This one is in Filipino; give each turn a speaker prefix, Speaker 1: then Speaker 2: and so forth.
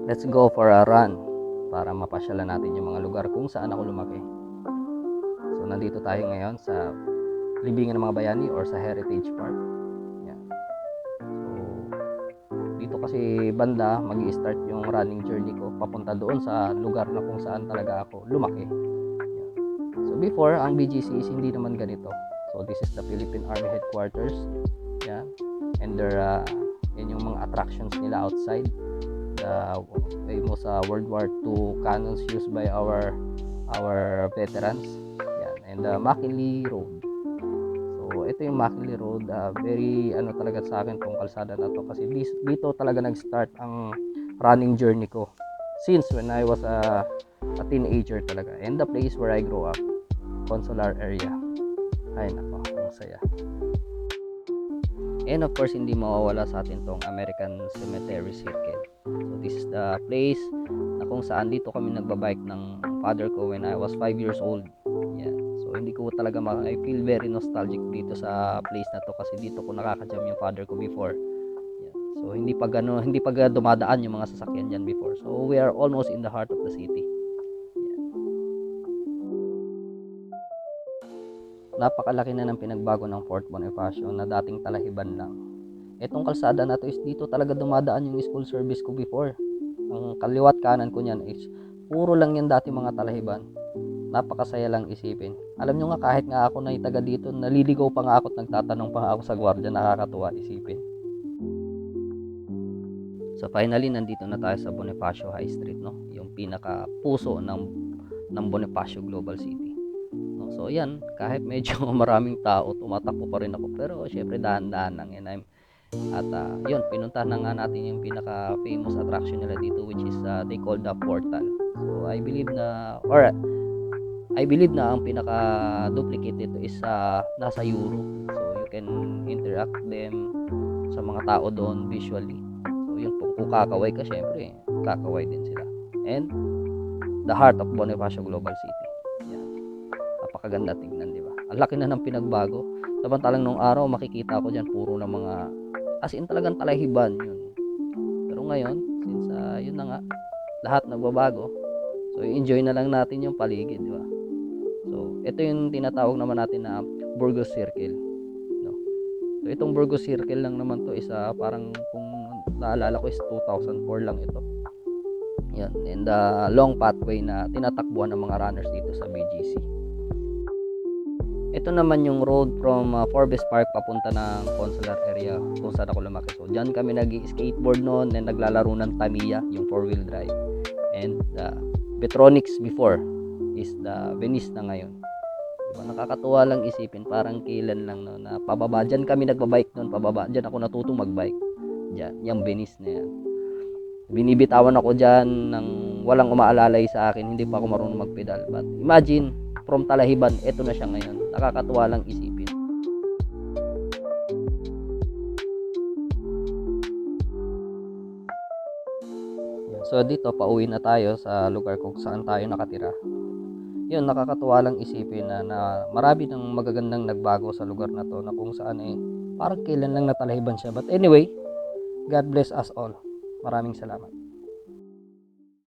Speaker 1: Let's go for a run para mapasyalan natin yung mga lugar kung saan ako lumaki. So nandito tayo ngayon sa Libingan ng mga Bayani or sa Heritage Park. Yan. So dito kasi banda mag-i-start yung running journey ko papunta doon sa lugar na kung saan talaga ako lumaki. Yan. So before, ang BGC is hindi naman ganito. So this is the Philippine Army Headquarters. Yan. And yan yung mga attractions nila outside. The famous World War II cannons used by our veterans. Yan. And McKinley Road. So ito yung McKinley Road, very talaga sa akin tong kalsada na to kasi dito talaga nag-start ang running journey ko since when I was a teenager talaga. And the place where I grew up, Consular area. Ay nako, ang saya. And of course, hindi mawawala sa atin tong American Cemetery Circle. So this is the place na kung saan dito kami nagbabike ng father ko when I was 5 years old. Yeah. So hindi ko talaga I feel very nostalgic dito sa place na to kasi dito ko nakaka-jam yung father ko before. Yeah. So hindi pa dumadaan yung mga sasakyan diyan before. So we are almost in the heart of the city. Napakalaki na ng pinagbago ng Fort Bonifacio na dating Talahiban lang. Etong kalsada na to is dito talaga dumadaan yung school service ko before. Ang kaliwat kanan ko niyan is puro lang yan dati mga Talahiban. Napakasaya lang isipin. Alam nyo nga kahit nga ako na taga dito, naliligaw pa nga ako at nagtatanong pa nga ako sa gwardiya, nakakatuwa isipin. So finally, nandito na tayo sa Bonifacio High Street, no? Yung pinaka puso ng Bonifacio Global City. So yan, kahit medyo maraming tao, tumatakbo pa rin ako. Pero syempre dahan-dahan lang yan. At yun, pinuntahan na nga natin yung pinaka famous attraction nila dito which is they call the Portal. So I believe na ang pinaka duplicate nito is nasa Europe. So you can interact them sa mga tao doon visually. So yun, kung kakaway ka, syempre kakaway din sila. And the heart of Bonifacio Global City. Napakaganda tignan, di ba? Ang laki na ng pinagbago. Samantalang nung araw makikita ko diyan puro ng mga as in talagang Talahiban yun. Pero ngayon, since yun na nga, lahat nagbabago. So enjoy na lang natin yung paligid, di ba? So ito yung tinatawag naman natin na Burgos Circle, no? So itong Burgos Circle lang naman to is parang kung naalala ko is 2004 lang ito. Yan, and the long pathway na tinatakbuhan ng mga runners dito sa BGC. Ito naman yung road from Forbes Park papunta ng Consular area kung saan ako lumaki. So diyan kami nag-skateboard noon and naglalaro ng Tamiya, yung 4-wheel drive. And Betronics before is the Venice na ngayon. Diba? Nakakatuwa lang isipin, parang kailan lang no, na pababa. Diyan kami nagbabike noon, pababa. Diyan ako natutong magbike. Diyan, yung Venice na yan. Binibitawan ako diyan ng walang umaalalay sa akin, hindi pa ako marunong magpedal. But imagine, from Talahiban, eto na siya ngayon. Nakakatuwa lang isipin. So dito, pauwi na tayo sa lugar kung saan tayo nakatira. Yun, nakakatuwa lang isipin na marami ng magagandang nagbago sa lugar na to na kung saan parang kailan lang na Talahiban siya. But anyway, God bless us all. Maraming salamat.